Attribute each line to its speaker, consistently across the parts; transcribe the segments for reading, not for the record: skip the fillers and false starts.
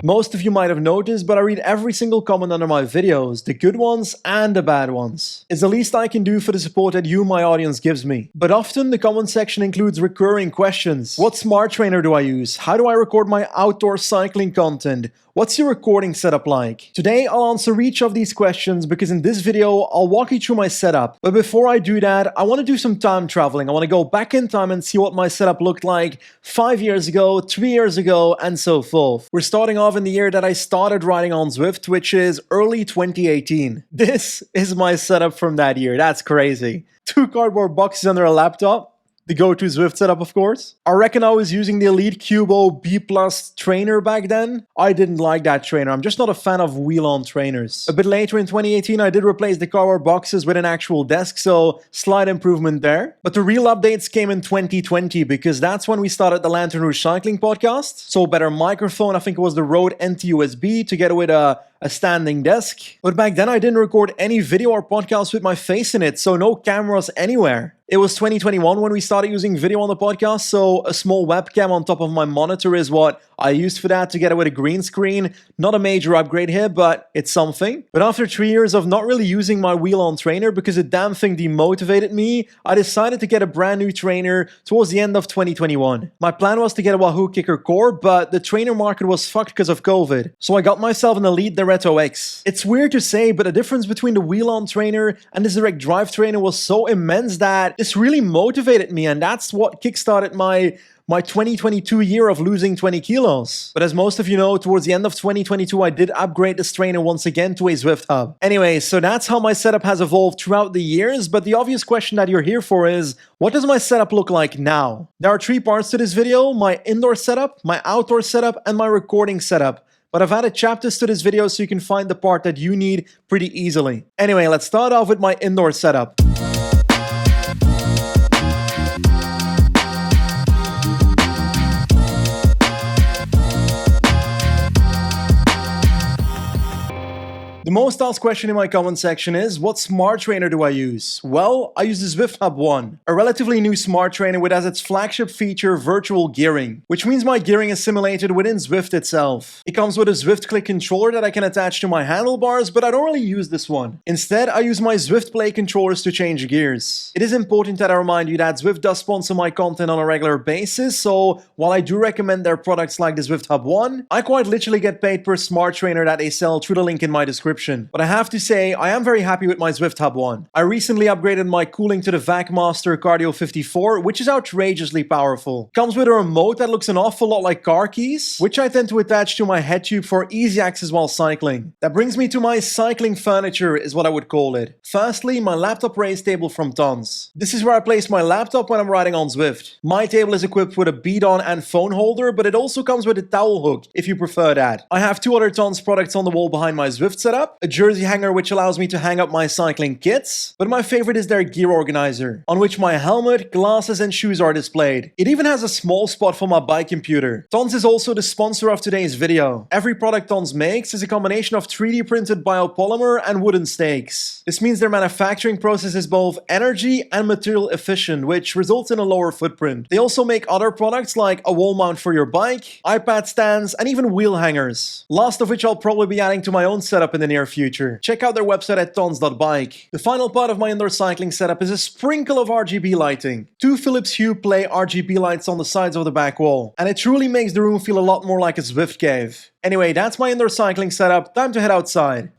Speaker 1: Most of you might have noticed, but I read every single comment under my videos, the good ones and the bad ones. It's the least I can do for the support that you, my audience, gives me. But often the comment section includes recurring questions. What smart trainer do I use? How do I record my outdoor cycling content? What's your recording setup like? Today I'll answer each of these questions because in this video I'll walk you through my setup. But before I do that, I want to do some time traveling. I want to go back in time and see what my setup looked like 5 years ago, 3 years ago, and so forth. We're starting off in the year that I started riding on Zwift, which is early 2018. This is my setup from that year. That's crazy. 2 cardboard boxes under a laptop. The go-to Zwift setup, of course. I reckon I was using the Elite Cubo B+ trainer back then. I didn't like that trainer. I'm just not a fan of wheel-on trainers. A bit later in 2018, I did replace the cardboard boxes with an actual desk, so slight improvement there. But the real updates came in 2020 because that's when we started the Lantern Rouge Cycling podcast. So better microphone, I think it was the Rode NT-USB together with a standing desk. But back then I didn't record any video or podcast with my face in it, so no cameras anywhere. It was 2021 when we started using video on the podcast, so a small webcam on top of my monitor is what I used for that, together with a green screen. Not a major upgrade here, but it's something. But after 3 years of not really using my wheel-on trainer because the damn thing demotivated me, I decided to get a brand new trainer towards the end of 2021. My plan was to get a Wahoo KICKR Core, but the trainer market was fucked because of COVID. So I got myself an Elite Diretto X. It's weird to say, but the difference between the wheel-on trainer and this direct drive trainer was so immense that this really motivated me, and that's what kickstarted my 2022 year of losing 20 kilos. But as most of you know, towards the end of 2022, I did upgrade this trainer once again to a Zwift hub. Anyway, so that's how my setup has evolved throughout the years, but the obvious question that you're here for is, what does my setup look like now? There are 3 parts to this video: my indoor setup, my outdoor setup, and my recording setup. But I've added chapters to this video so you can find the part that you need pretty easily. Anyway, let's start off with my indoor setup. The most asked question in my comment section is, what smart trainer do I use? Well, I use the Zwift Hub 1, a relatively new smart trainer which has its flagship feature virtual gearing, which means my gearing is simulated within Zwift itself. It comes with a Zwift Click controller that I can attach to my handlebars, but I don't really use this one. Instead, I use my Zwift Play controllers to change gears. It is important that I remind you that Zwift does sponsor my content on a regular basis, so while I do recommend their products like the Zwift Hub 1, I quite literally get paid per smart trainer that they sell through the link in my description. But I have to say, I am very happy with my Zwift Hub 1. I recently upgraded my cooling to the VacMaster Cardio 54, which is outrageously powerful. Comes with a remote that looks an awful lot like car keys, which I tend to attach to my head tube for easy access while cycling. That brings me to my cycling furniture, is what I would call it. Firstly, my laptop race table from Tons. This is where I place my laptop when I'm riding on Zwift. My table is equipped with a bead-on and phone holder, but it also comes with a towel hook, if you prefer that. I have 2 other Tons products on the wall behind my Zwift setup. A jersey hanger which allows me to hang up my cycling kits, but my favorite is their gear organizer, on which my helmet, glasses and shoes are displayed. It even has a small spot for my bike computer. Tons is also the sponsor of today's video. Every product Tons makes is a combination of 3D printed biopolymer and wooden stakes. This means their manufacturing process is both energy and material efficient, which results in a lower footprint. They also make other products like a wall mount for your bike, iPad stands, and even wheel hangers. Last of which I'll probably be adding to my own setup in the near future. Check out their website at tons.bike. The final part of my indoor cycling setup is a sprinkle of RGB lighting. 2 Philips Hue Play RGB lights on the sides of the back wall, and it truly makes the room feel a lot more like a Zwift cave. Anyway, that's my indoor cycling setup. Time to head outside.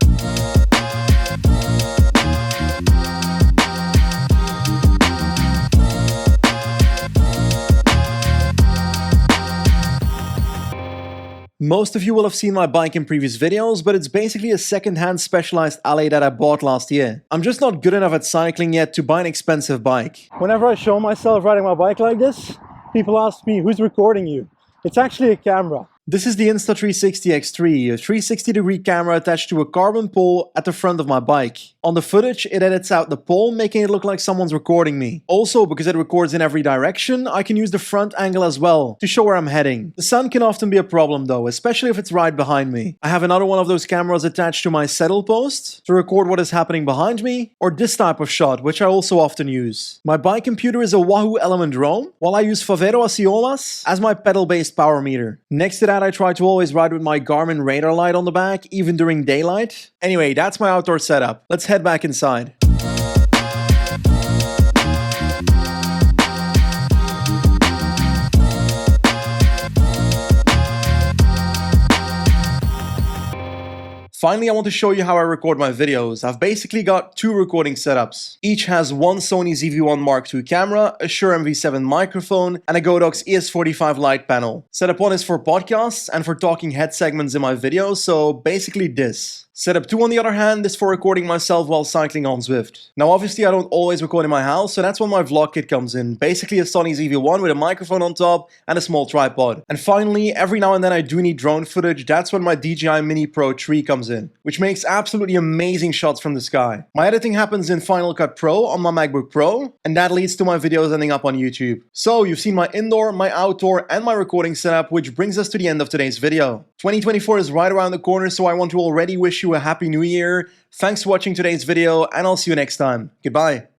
Speaker 1: Most of you will have seen my bike in previous videos, but it's basically a second-hand Specialized Alley that I bought last year. I'm just not good enough at cycling yet to buy an expensive bike. Whenever I show myself riding my bike like this, people ask me, who's recording you? It's actually a camera. This is the Insta360 X3, a 360-degree camera attached to a carbon pole at the front of my bike. On the footage, it edits out the pole, making it look like someone's recording me. Also, because it records in every direction, I can use the front angle as well, to show where I'm heading. The sun can often be a problem though, especially if it's right behind me. I have another one of those cameras attached to my saddle post, to record what is happening behind me, or this type of shot, which I also often use. My bike computer is a Wahoo Element drone, while I use Favero Asiomas as my pedal-based power meter. Next to that, that, I try to always ride with my Garmin radar light on the back, even during daylight. Anyway, that's my outdoor setup. Let's head back inside. Finally, I want to show you how I record my videos. I've basically got two recording setups. Each has one Sony ZV-1 Mark II camera, a Shure MV7 microphone, and a Godox ES45 light panel. Setup 1 is for podcasts and for talking head segments in my videos, so basically this. Setup 2, on the other hand, is for recording myself while cycling on Zwift. Now obviously I don't always record in my house, so that's when my vlog kit comes in. Basically a Sony ZV-1 with a microphone on top and a small tripod. And finally, every now and then I do need drone footage. That's when my DJI Mini Pro 3 comes in, which makes absolutely amazing shots from the sky. My editing happens in Final Cut Pro on my MacBook Pro, and that leads to my videos ending up on YouTube. So you've seen my indoor, my outdoor, and my recording setup, which brings us to the end of today's video. 2024 is right around the corner, so I want to already wish you a happy new year. Thanks for watching today's video, and I'll see you next time. Goodbye.